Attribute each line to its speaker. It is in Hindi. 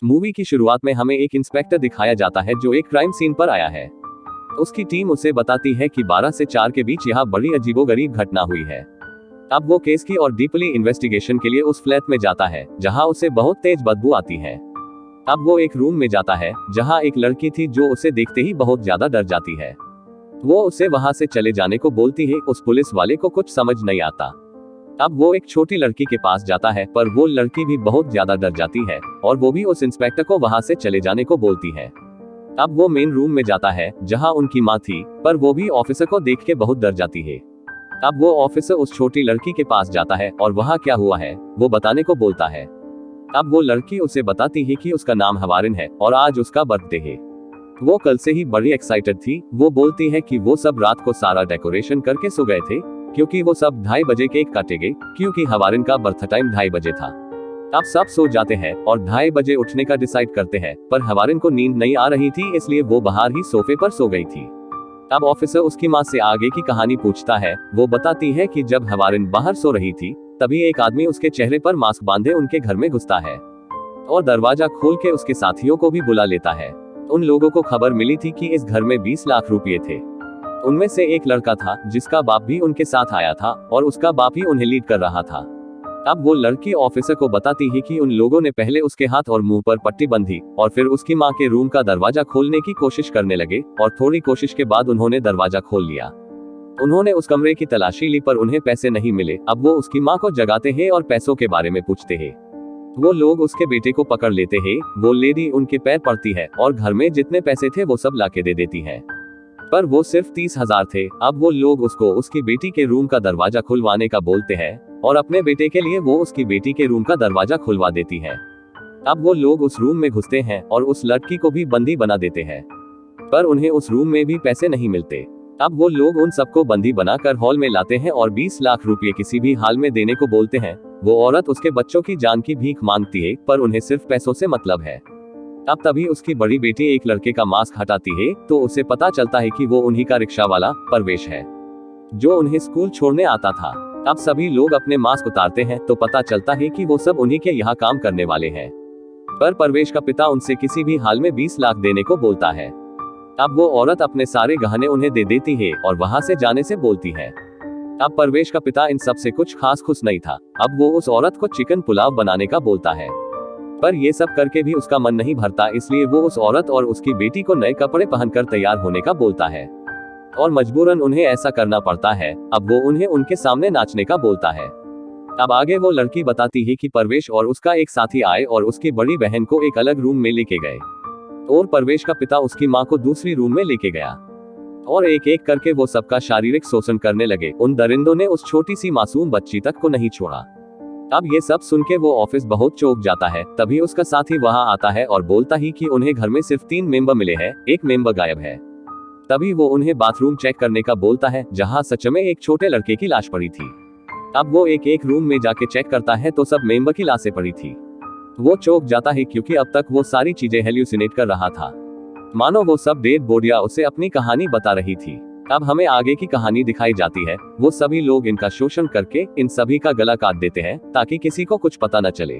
Speaker 1: मूवी की शुरुआत में हमें एक इंस्पेक्टर दिखाया जाता है जो एक क्राइम सीन पर आया है। उसकी टीम उसे बताती है कि 12 से 4 के बीच यहाँ बड़ी अजीबोगरीब घटना हुई है। अब वो केस की और डीपली इन्वेस्टिगेशन के लिए उस फ्लैट में जाता है जहाँ उसे बहुत तेज बदबू आती है। अब वो एक रूम में जाता है जहाँ एक लड़की थी जो उसे देखते ही बहुत ज्यादा डर जाती है। वो उसे वहां से चले जाने को बोलती है। उस पुलिस वाले को कुछ समझ नहीं आता। अब वो एक छोटी लड़की के पास जाता है पर वो लड़की भी बहुत ज्यादा डर जाती है और वो भी उस इंस्पेक्टर को वहां से चले जाने को बोलती है। अब वो मेन रूम में जाता है जहां उनकी माँ थी, पर वो भी ऑफिसर को देख के बहुत डर जाती है। अब वो ऑफिसर उस छोटी लड़की के पास जाता है और वहां क्या हुआ है वो बताने को बोलता है। अब वो लड़की उसे बताती है कि उसका नाम हवारिन है और आज उसका बर्थडे है। वो कल से ही बड़ी एक्साइटेड थी। वो बोलती है कि वो सब रात को सारा डेकोरेशन करके सो गए थे क्योंकि वो सब 2:30 बजे केक काटेंगे, क्योंकि हवारिन का बर्थ टाइम 2:30 बजे था। अब सब सो जाते हैं और 2:30 बजे उठने का डिसाइड करते हैं, पर हवारिन को नींद नहीं आ रही थी इसलिए वो बाहर ही सोफे पर सो गई थी। अब ऑफिसर उसकी माँ से आगे की कहानी पूछता है। वो बताती है कि जब हवारिन बाहर सो रही थी तभी एक आदमी उसके चेहरे पर मास्क बांधे उनके घर में घुसता है और दरवाजा खोल के उसके साथियों को भी बुला लेता है। उन लोगों को खबर मिली थी कि इस घर में 20 लाख रुपए थे। उनमें से एक लड़का था जिसका बाप भी उनके साथ आया था और उसका बाप ही उन्हें लीड कर रहा था। अब वो लड़की ऑफिसर को बताती है कि उन लोगों ने पहले उसके हाथ और मुंह पर पट्टी बंधी और फिर उसकी माँ के रूम का दरवाजा खोलने की कोशिश करने लगे और थोड़ी कोशिश के बाद उन्होंने दरवाजा खोल लिया। उन्होंने उस कमरे की तलाशी ली पर उन्हें पैसे नहीं मिले। अब वो उसकी माँ को जगाते हैं और पैसों के बारे में पूछते हैं। वो लोग उसके बेटे को पकड़ लेते हैं। वो लेडी उनके पैर पड़ती है और घर में जितने पैसे थे वो सब लाके दे देती है, पर वो सिर्फ 30,000 थे। अब वो लोग उसको उसकी बेटी के रूम का दरवाजा खुलवाने का बोलते हैं और अपने बेटे के लिए वो उसकी बेटी के रूम का दरवाजा खुलवा देती है। अब वो लोग उस रूम में घुसते हैं और उस लड़की को भी बंदी बना देते हैं, पर उन्हें उस रूम में भी पैसे नहीं मिलते। अब वो लोग उन सबको बंदी बनाकर हॉल में लाते हैं और 20 लाख रुपए किसी भी हाल में देने को बोलते हैं। वो औरत उसके बच्चों की जान की भीख मांगती है, पर उन्हें सिर्फ पैसों से मतलब है। अब तभी उसकी बड़ी बेटी एक लड़के का मास्क हटाती है तो उसे पता चलता है कि वो उन्हीं का रिक्शा वाला परवेश है जो उन्हें स्कूल छोड़ने आता था। अब सभी लोग अपने मास्क उतारते हैं तो पता चलता है कि वो सब उन्हीं के यहाँ काम करने वाले हैं, पर परवेश का पिता उनसे किसी भी हाल में 20 लाख देने को बोलता है। अब वो औरत अपने सारे गहने उन्हें दे देती है और वहां से जाने से बोलती है। अब परवेश का पिता इन सब से कुछ खास खुश नहीं था। अब वो उस औरत को चिकन पुलाव बनाने का बोलता है, पर ये सब करके भी उसका मन नहीं भरता, इसलिए वो उस औरत और उसकी बेटी को नए कपड़े पहनकर तैयार होने का बोलता है और मजबूरन उन्हें ऐसा करना पड़ता है। अब वो उन्हें उनके सामने नाचने का बोलता है। अब आगे वो लड़की बताती है कि परवेश और उसका एक साथी आए और उसकी बड़ी बहन को एक अलग रूम में लेके गए और परवेश का पिता उसकी माँ को दूसरी रूम में लेके गया और एक एक करके वो सबका शारीरिक शोषण करने लगे। उन दरिंदों ने उस छोटी सी मासूम बच्ची तक को नहीं छोड़ा। अब ये सब सुन के वो ऑफिस बहुत चौंक जाता है। तभी उसका साथी वहां आता है और बोलता ही कि उन्हें घर में सिर्फ 3 मेंबर मिले हैं, एक मेंबर गायब है। तभी वो उन्हें बाथरूम चेक करने का बोलता है जहां सच में एक छोटे लड़के की लाश पड़ी थी। अब वो एक एक रूम में जाके चेक करता है तो सब मेंबर की लाशें पड़ी थी। वो चौंक जाता है क्योंकि अब तक वो सारी चीजें हेल्यूसिनेट कर रहा था, मानो वो सब डेड बॉडियां उसे अपनी कहानी बता रही थी। अब हमें आगे की कहानी दिखाई जाती है। वो सभी लोग इनका शोषण करके इन सभी का गला काट देते हैं ताकि किसी को कुछ पता न चले।